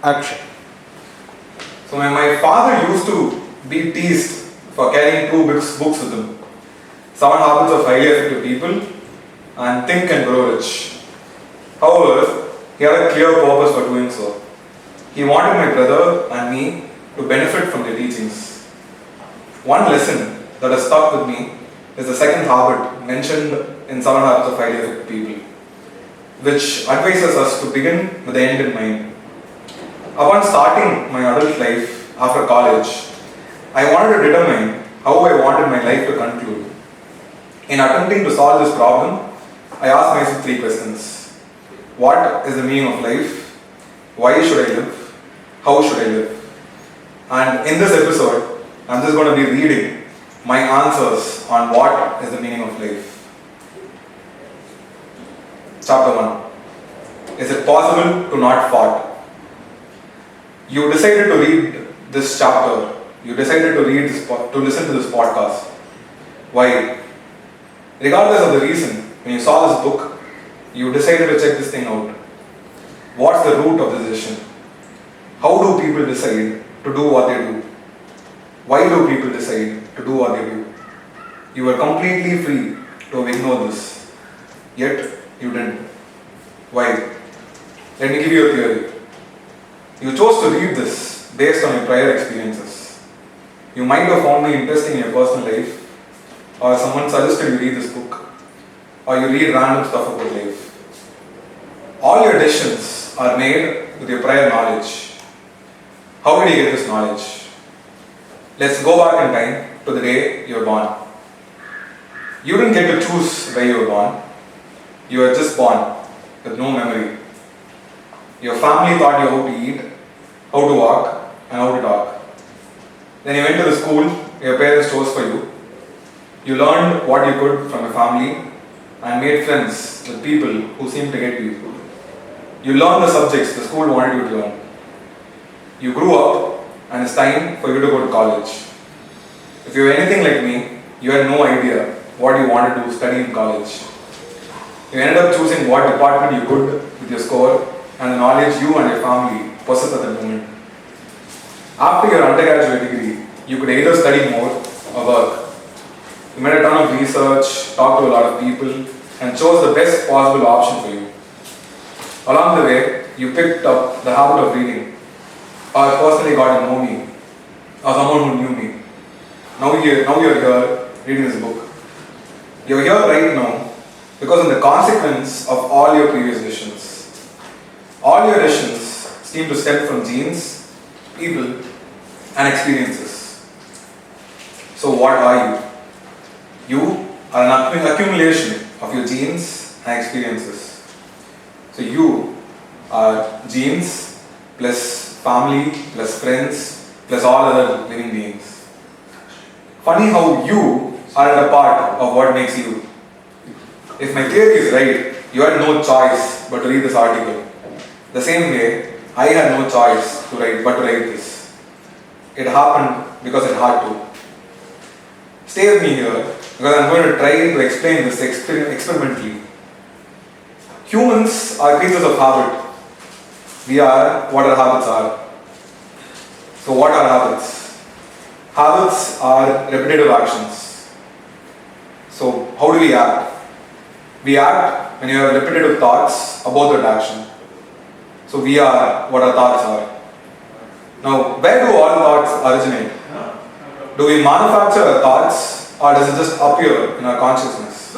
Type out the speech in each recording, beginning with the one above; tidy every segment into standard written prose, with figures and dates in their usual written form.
Action. So my father used to be teased for carrying two books with him. 7 Habits of Highly Effective People and Think and Grow Rich. However, he had a clear purpose for doing so. He wanted my brother and me to benefit from their teachings. One lesson that has stuck with me is the second habit mentioned in 7 Habits of Highly Effective People, which advises us to begin with the end in mind. Upon starting my adult life after college, I wanted to determine how I wanted my life to conclude. In attempting to solve this problem, I asked myself 3 questions. What is the meaning of life? Why should I live? How should I live? And in this episode, I'm just going to be reading my answers on what is the meaning of life. Chapter 1. Is it possible to not fart? You decided to read this chapter. You decided to listen to this podcast. Why? Regardless of the reason, when you saw this book, you decided to check this thing out. What's the root of the decision? How do people decide to do what they do? Why do people decide to do what they do? You were completely free to ignore this. Yet, you didn't. Why? Let me give you a theory. You chose to read this based on your prior experiences. You might have found me interesting in your personal life, or someone suggested you read this book, or you read random stuff about life. All your decisions are made with your prior knowledge. How did you get this knowledge? Let's go back in time to the day you were born. You didn't get to choose where you were born. You were just born with no memory. Your family taught you how to eat, how to walk, and how to talk. Then you went to the school your parents chose for you. You learned what you could from your family and made friends with people who seemed to get you. You learned the subjects the school wanted you to learn. You grew up and it's time for you to go to college. If you were anything like me, you had no idea what you wanted to study in college. You ended up choosing what department you could with your score and the knowledge you and your family possessed at that moment. After your undergraduate degree, you could either study more or work. You made a ton of research, talked to a lot of people, and chose the best possible option for you. Along the way, you picked up the habit of reading, or personally got to know me, or someone who knew me. Now you're here reading this book. You're here right now because of the consequence of all your previous decisions. All your decisions seem to stem from genes, people, and experiences. So what are you? You are an accumulation of your genes and experiences. So you are genes plus family plus friends plus all other living beings. Funny how you are a part of what makes you. If my theory is right, you had no choice but to read this article. The same way, I had no choice but to write this. It happened because it had to. Stay with me here because I'm going to try to explain this experimentally. Humans are creatures of habit. We are what our habits are. So what are habits? Habits are repetitive actions. So how do we act? We act when you have repetitive thoughts about that action. So we are what our thoughts are. Now, where do all thoughts originate? Do we manufacture our thoughts or does it just appear in our consciousness?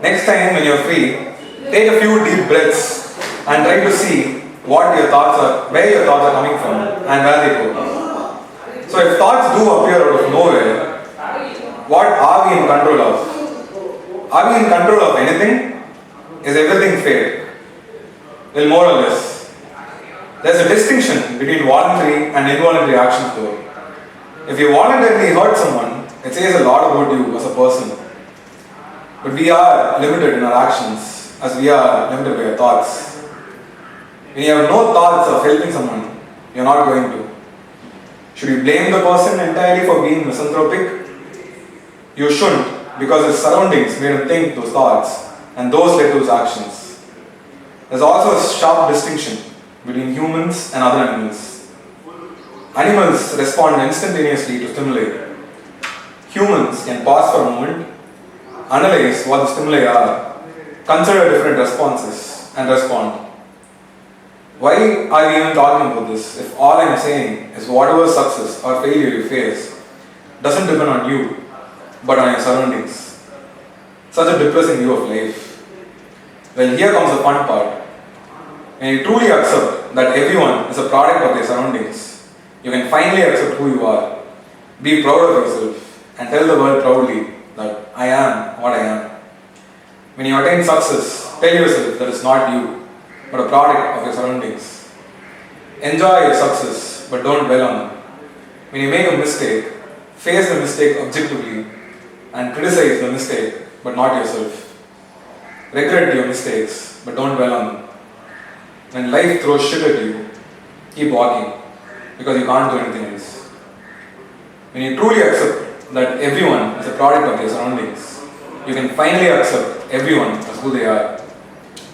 Next time when you're free, take a few deep breaths and try to see what your thoughts are, where your thoughts are coming from and where they go. So if thoughts do appear out of nowhere, what are we in control of? Are we in control of anything? Is everything fate? Well, more or less. There's a distinction between voluntary and involuntary actions though. If you voluntarily hurt someone, it says a lot about you as a person. But we are limited in our actions as we are limited by our thoughts. When you have no thoughts of helping someone, you're not going to. Should you blame the person entirely for being misanthropic? You shouldn't, because his surroundings made him think those thoughts and those led to his actions. There's also a sharp distinction between humans and other animals. Animals respond instantaneously to stimuli. Humans can pause for a moment, analyze what the stimuli are, consider different responses, and respond. Why are we even talking about this if all I am saying is whatever success or failure you face doesn't depend on you but on your surroundings? Such a depressing view of life. Well, here comes the fun part. When you truly accept that everyone is a product of their surroundings, you can finally accept who you are, be proud of yourself, and tell the world proudly that I am what I am. When you attain success, tell yourself that it's not you, but a product of your surroundings. Enjoy your success, but don't dwell on it. When you make a mistake, face the mistake objectively and criticize the mistake, but not yourself. Regret your mistakes, but don't dwell on them. When life throws shit at you, keep walking, because you can't do anything else. When you truly accept that everyone is a product of their surroundings, you can finally accept everyone as who they are.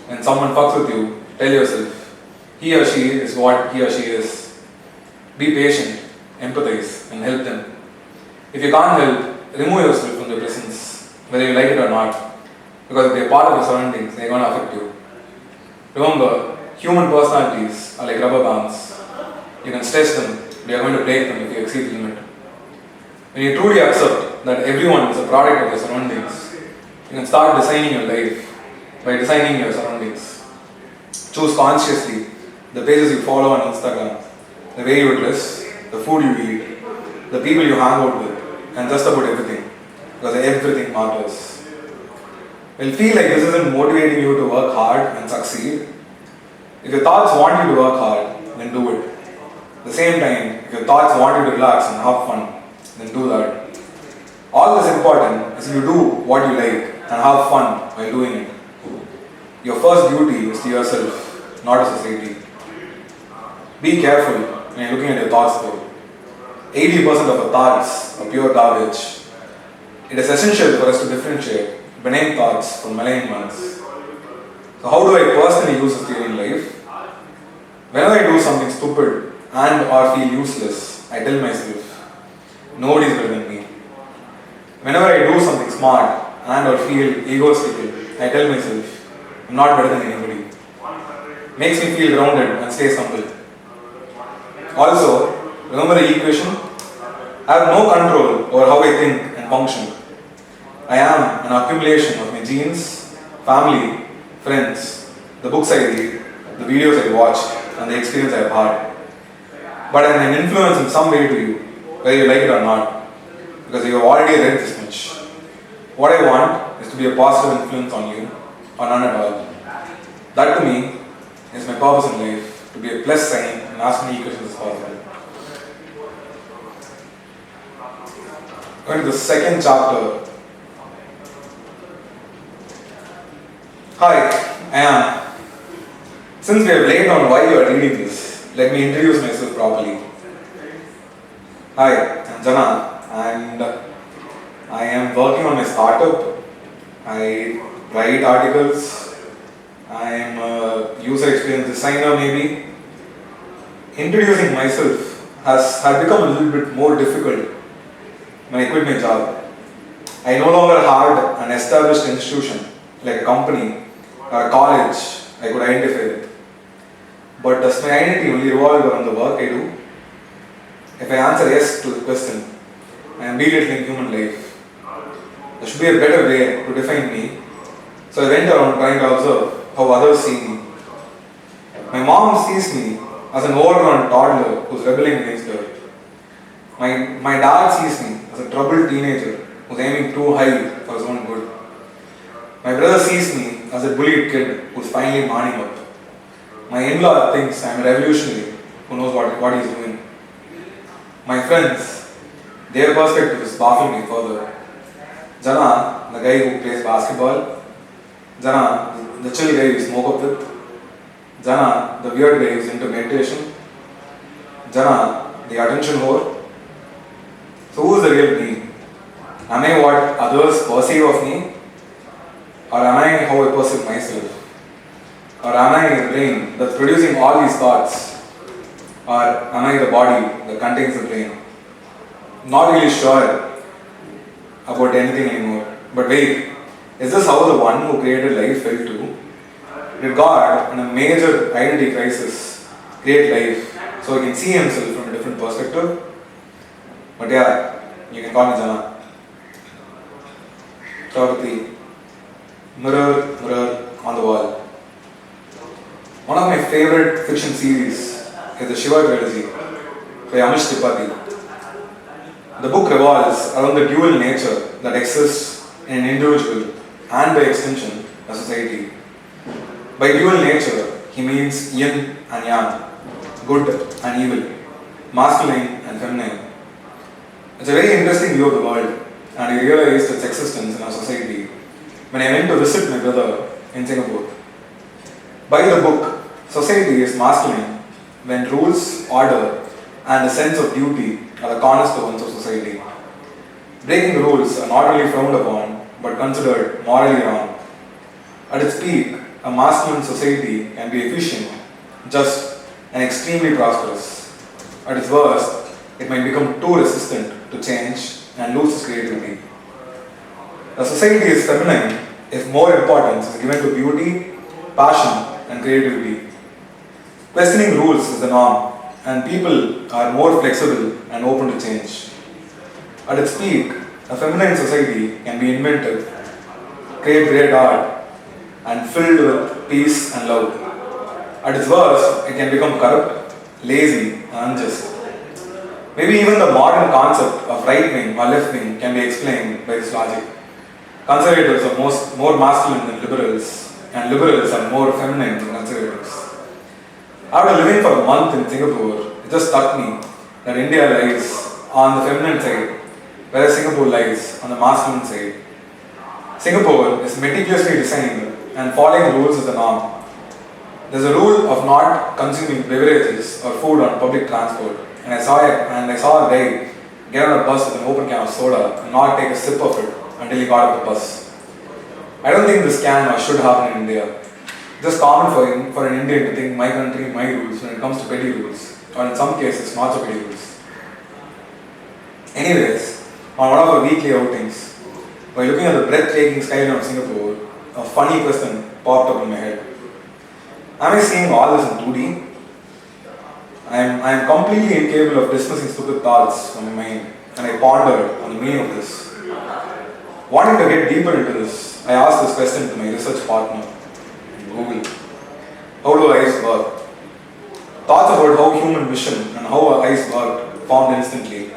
When someone fucks with you, tell yourself, he or she is what he or she is. Be patient, empathize, and help them. If you can't help, remove yourself from their presence, whether you like it or not, because if they're part of your surroundings, they're going to affect you. Remember, human personalities are like rubber bands. You can stretch them, but you're going to break them if you exceed the limit. When you truly accept that everyone is a product of your surroundings, you can start designing your life by designing your surroundings. Choose consciously the pages you follow on Instagram, the way you dress, the food you eat, the people you hang out with, and just about everything, because everything matters. Will feel like this isn't motivating you to work hard and succeed. If your thoughts want you to work hard, then do it. At the same time, if your thoughts want you to relax and have fun, then do that. All that's important is you do what you like and have fun while doing it. Your first duty is to yourself, not to society. Be careful when you're looking at your thoughts though. 80% of our thoughts are pure garbage. It is essential for us to differentiate benign thoughts from malign ones. So how do I personally use this theory in life? Whenever I do something stupid and or feel useless, I tell myself, nobody is better than me. Whenever I do something smart and or feel egotistical, I tell myself, I'm not better than anybody. Makes me feel grounded and stay humble. Also, remember the equation? I have no control over how I think and function. I am an accumulation of my genes, family, friends, the books I read, the videos I watch, and the experience I have had. But I am an influence in some way to you, whether you like it or not, because you have already read this much. What I want is to be a positive influence on you, or none at all. That to me is my purpose in life, to be a plus sign in as many equations as possible. Going to the second chapter. Hi, I am. Since we have laid down why you are reading this, let me introduce myself properly. Hi, I'm Jana and I am working on my startup. I write articles. I am a user experience designer maybe. Introducing myself has become a little bit more difficult when I quit my job. I no longer had an established institution like a company or a college I could identify with. But does my identity only revolve around the work I do? If I answer yes to the question, I am belittling human life. There should be a better way to define me. So I went around trying to observe how others see me. My mom sees me as an overgrown toddler who's rebelling against her. My dad sees me as a troubled teenager who's aiming too high for his own good. My brother sees me as a bullied kid who's finally manning up. My in-law thinks I'm a revolutionary who knows what he's doing. My friends, their perspectives baffle me further. Jana, the guy who plays basketball. Jana, the chill guy you smoke up with. Jana, the weird guy who's into meditation. Jana, the attention whore. So who is the real me? Am I what others perceive of me? Or am I how I perceive myself? Or am I the brain that's producing all these thoughts? Or am I the body that contains the brain? Not really sure about anything anymore. But wait, is this how the one who created life felt too? Did God, in a major identity crisis, create life so he can see himself from a different perspective? But yeah, you can call me Jana. Chapter 3. Mirror, mirror on the wall. One of my favorite fiction series is the Shiva trilogy by Amish Tripathi. The book revolves around the dual nature that exists in an individual and by extension a society. By dual nature, he means yin and yang, good and evil, masculine and feminine. It's a very interesting view of the world, and I realized its existence in our society when I went to visit my brother in Singapore. By the book, society is masculine when rules, order, and a sense of duty are the cornerstones of society. Breaking rules are not only frowned upon, but considered morally wrong. At its peak, a masculine society can be efficient, just, and extremely prosperous. At its worst, it might become too resistant to change and lose its creativity. A society is feminine if more importance is given to beauty, passion, and creativity. Questioning rules is the norm, and people are more flexible and open to change. At its peak, a feminine society can be inventive, create great art, and filled with peace and love. At its worst, it can become corrupt, lazy, and unjust. Maybe even the modern concept of right wing or left wing can be explained by this logic. Conservatives are more masculine than liberals, and liberals are more feminine than conservatives. After living for a month in Singapore, it just struck me that India lies on the feminine side, whereas Singapore lies on the masculine side. Singapore is meticulously designed, and following rules is the norm. There's a rule of not consuming beverages or food on public transport, and I saw a guy get on a bus with an open can of soda and not take a sip of it until he got off the bus. I don't think this can or should happen in India. It's just common for an Indian to think my country, my rules when it comes to petty rules, or in some cases not so petty rules. Anyways, on one of our weekly outings, while looking at the breathtaking skyline of Singapore, a funny question popped up in my head. Am I seeing all this in 2D? I am completely incapable of dismissing stupid thoughts from my mind, and I pondered on the meaning of this. Wanting to get deeper into this, I asked this question to my research partner, Google. How do eyes work? Thoughts about how human vision and how our eyes work formed instantly.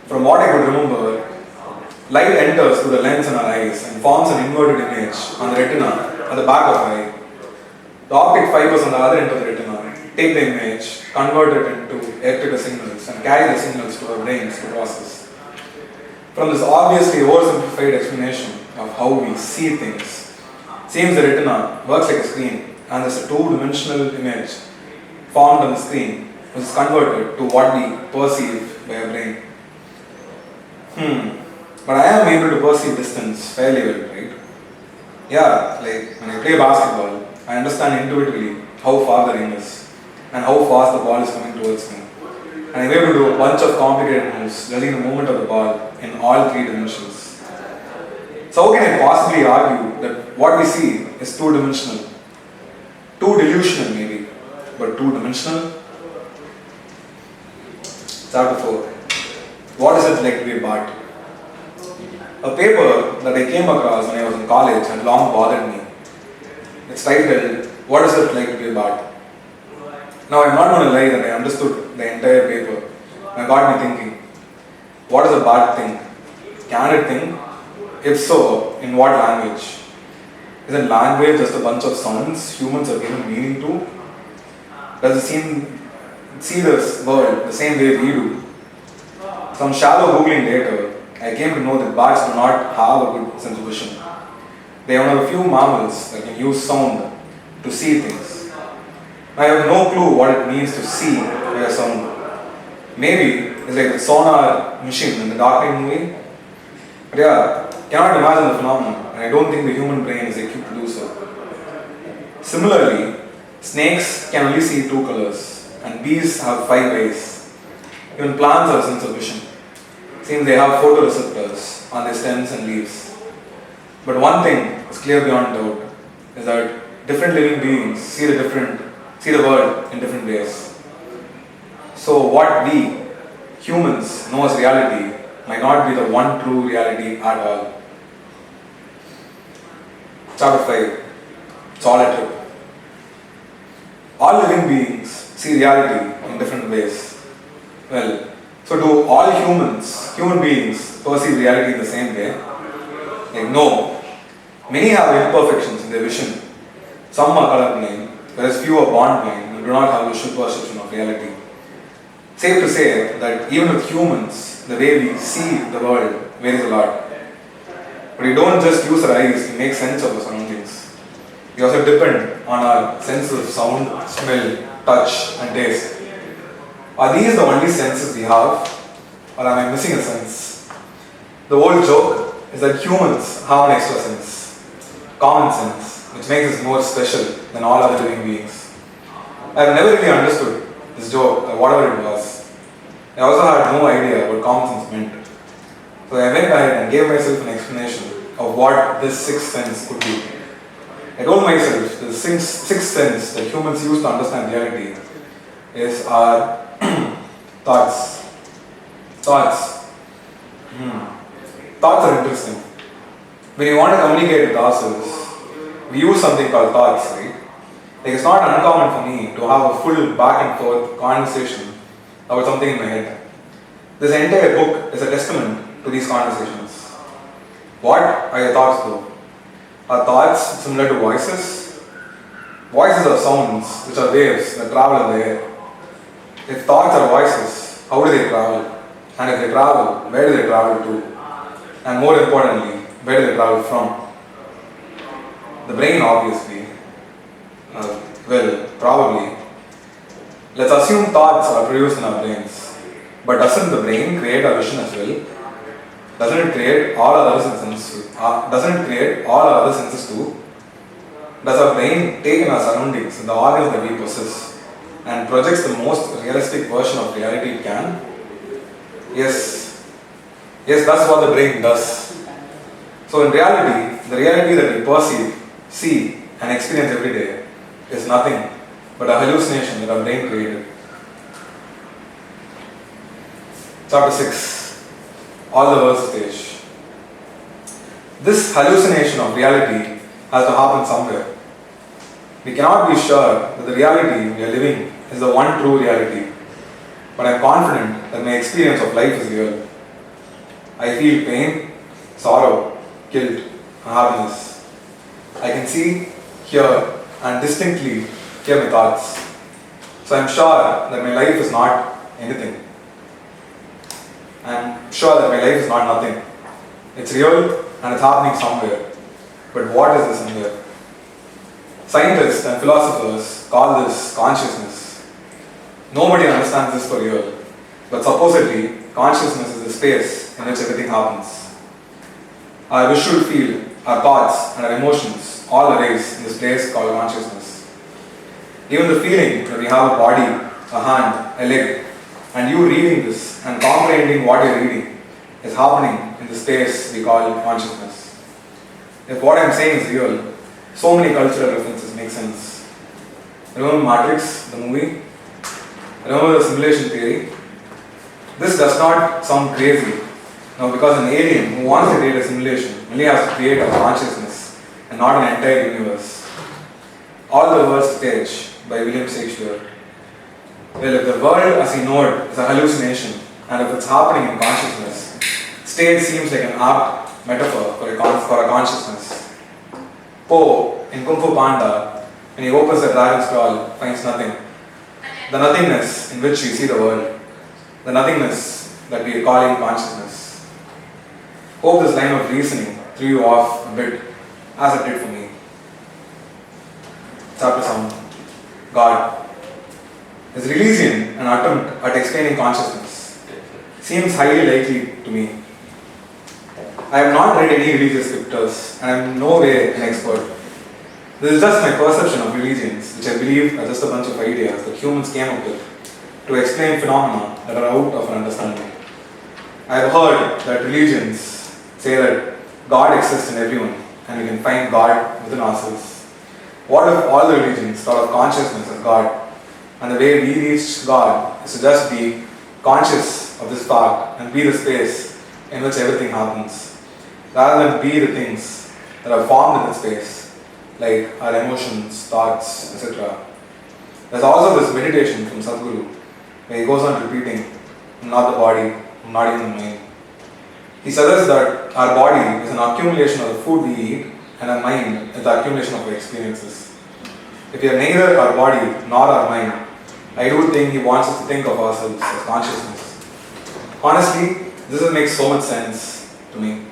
From what I could remember, light enters through the lens in our eyes and forms an inverted image on the retina at the back of the eye. The optic fibers on the other end of the retina take the image, convert it into electrical signals, and carry the signals to our brains to process. From this obviously oversimplified explanation of how we see things, seems the retina works like a screen, and there's a two-dimensional image formed on the screen which is converted to what we perceive by our brain. But I am able to perceive distance fairly well, right? Yeah, like when I play basketball, I understand intuitively how far the ring is and how fast the ball is coming towards me. And I'm able to do a bunch of complicated moves, judging the movement of the ball in all three dimensions. So how can I possibly argue that what we see is two-dimensional? Two-delusional maybe, but two-dimensional? Chapter 4. What is it like to be a Bart? A paper that I came across when I was in college had long bothered me. It's titled, What is it like to be a Bart? Now I'm not going to lie that I understood the entire paper. And it got me thinking, what does a Bart think? Can it think? If so, in what language? Isn't language just a bunch of sounds humans are given meaning to? Does it see this world the same way we do? Some shallow googling later, I came to know that bats do not have a good sense of vision. They are one of the few mammals that can use sound to see things. I have no clue what it means to see by a sound. Maybe it's like the sonar machine in the Dark movie. But yeah, cannot imagine the phenomenon, and I don't think the human brain is equipped to do so. Similarly, snakes can only see two colors, and bees have five eyes. Even plants have a sense of vision. Seems they have photoreceptors on their stems and leaves. But one thing is clear beyond doubt is that different living beings see the world in different ways. So what we humans know as reality might not be the one true reality at all. Chapter 5. It's all a trip. All living beings see reality in different ways. Well, so do all human beings perceive reality in the same way? Like, no. Many have imperfections in their vision. Some are colorblind, whereas few are born blind and do not have visual perception of reality. Safe to say that even with humans, the way we see the world varies a lot. But we don't just use our eyes to make sense of our surroundings. We also depend on our senses of sound, smell, touch, and taste. Are these the only senses we have, or am I missing a sense? The old joke is that humans have an extra sense, common sense, which makes us more special than all other living beings. I have never really understood this joke, or whatever it was. I also had no idea what common sense meant. So I went ahead and gave myself an explanation of what this sixth sense could be. I told myself the sixth sense that humans use to understand reality is our thoughts. Thoughts are interesting. When you want to communicate with ourselves, we use something called thoughts, right? Like, it's not uncommon for me to have a full back and forth conversation about something in my head. This entire book is a testament to these conversations. What are your thoughts though? Are thoughts similar to voices? Voices are sounds which are waves that travel in the air. If thoughts are voices, how do they travel? And if they travel, where do they travel to? And more importantly, where do they travel from? The brain, obviously. Well, probably. Let's assume thoughts are produced in our brains. But doesn't the brain create our vision as well? Doesn't it create all our other senses? Doesn't it create all our other senses too? Does our brain take in our surroundings, the organs that we possess, and projects the most realistic version of reality it can? Yes, that's what the brain does. So in reality, the reality that we perceive, see, and experience every day is nothing but a hallucination that our brain created. Chapter 6. All the world's stage. This hallucination of reality has to happen somewhere. We cannot be sure that the reality we are living is the one true reality, but I am confident that my experience of life is real. I feel pain, sorrow, guilt, and happiness. I can see, hear, and distinctly hear my thoughts. So I am sure that my life is not anything. I am sure that my life is not nothing. It's real and it's happening somewhere. But what is this somewhere? Scientists and philosophers call this consciousness. Nobody understands this for real. But supposedly, consciousness is the space in which everything happens. Our visual field, our thoughts, and our emotions all arise in this place called consciousness. Even the feeling that we have a body, a hand, a leg, and you reading this and comprehending what you're reading is happening in the space we call consciousness. If what I'm saying is real, so many cultural references make sense. Remember Matrix, the movie? Remember the simulation theory? This does not sound crazy. Now, because an alien who wants to create a simulation only has to create a consciousness and not an entire universe. All the World's Stage by William Shakespeare. Well, if the world as we know it is a hallucination, and if it's happening in consciousness, stage seems like an apt metaphor for a consciousness. Po, in Kung Fu Panda, when he opens the dragon's claw, finds nothing. The nothingness in which we see the world. The nothingness that we are calling consciousness. Hope this line of reasoning threw you off a bit, as it did for me. Chapter 7. God. Is religion an attempt at explaining consciousness? Seems highly likely to me. I have not read any religious scriptures and I am in no way an expert. This is just my perception of religions, which I believe are just a bunch of ideas that humans came up with to explain phenomena that are out of our understanding. I have heard that religions say that God exists in everyone and we can find God within ourselves. What if all the religions thought of consciousness as God, and the way we reach God is to just be conscious of this fact and be the space in which everything happens, rather than be the things that are formed in the space, like our emotions, thoughts, etc. There's also this meditation from Sadhguru, where he goes on repeating, "I'm not the body, I'm not even the mind." He suggests that our body is an accumulation of the food we eat, and our mind is the accumulation of our experiences. If we are neither our body nor our mind, I do think he wants us to think of ourselves as consciousness. Honestly, this makes so much sense to me.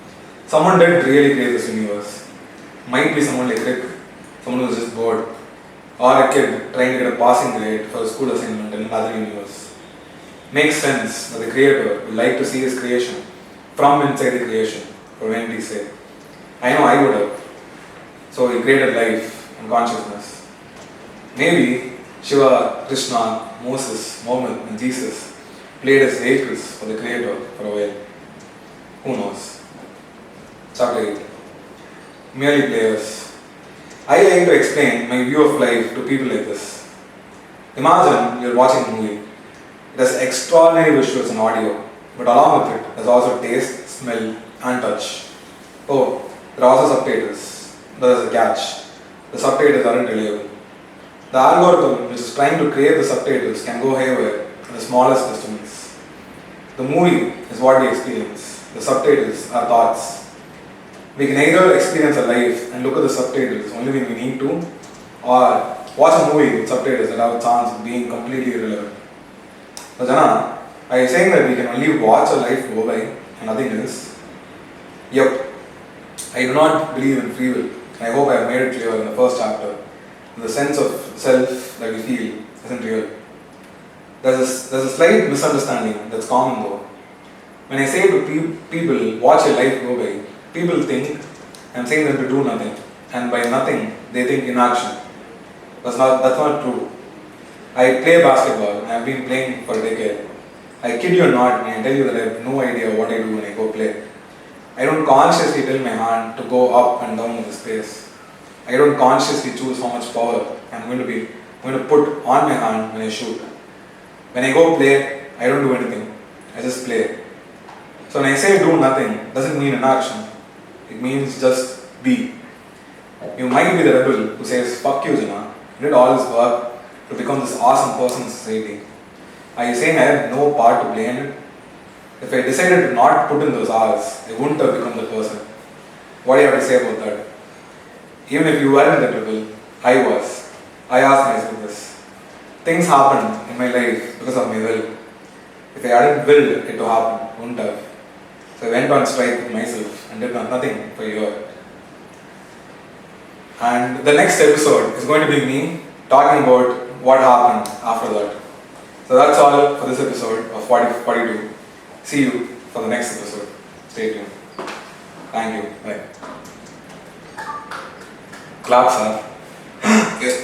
Someone did really create this universe. Might be someone like Rick, someone who's just bored, or a kid trying to get a passing grade for a school assignment in another universe. Makes sense that the creator would like to see his creation from inside the creation, for humanity's sake. I know I would have. So he created life and consciousness. Maybe Shiva, Krishna, Moses, Mohammed and Jesus played as vehicles for the creator for a while. Who knows? Chapter 8. Merely players. I like to explain my view of life to people like this. Imagine you're watching a movie. It has extraordinary visuals and audio, but along with it, there's also taste, smell, and touch. Oh, there are also subtitles. There's a catch. The subtitles aren't reliable. The algorithm which is trying to create the subtitles can go haywire in the smallest estimates. The movie is what we experience. The subtitles are thoughts. We can either experience a life and look at the subtitles only when we need to, or watch a movie with subtitles that have a chance of being completely irrelevant. So Jana, are you saying that we can only watch a life go by and nothing else? Yep. I do not believe in free will. And I hope I have made it clear in the first chapter. The sense of self that we feel isn't real. There's a slight misunderstanding that's common though. When I say to people, watch your life go by, people think I'm saying them to do nothing. And by nothing, they think inaction. That's not true. I play basketball and I've been playing for a decade. I kid you not when I tell you that I have no idea what I do when I go play. I don't consciously tell my hand to go up and down in the space. I don't consciously choose how much power I'm going to put on my hand when I shoot. When I go play, I don't do anything. I just play. So when I say do nothing, doesn't mean inaction. It means just be. You might be the rebel who says, "Fuck you, Jana. You did all this work to become this awesome person in society." Are you saying I had no part to play in it? If I decided to not put in those hours, I wouldn't have become the person. What do you have to say about that? Even if you weren't the rebel, I was. I asked myself this. Things happened in my life because of my will. If I hadn't willed it to happen, I wouldn't have. So I went on strike with myself and did nothing for a year. And the next episode is going to be me talking about what happened after that. So that's all for this episode of 42. See you for the next episode. Stay tuned. Thank you. Bye. Claps, huh? Yes.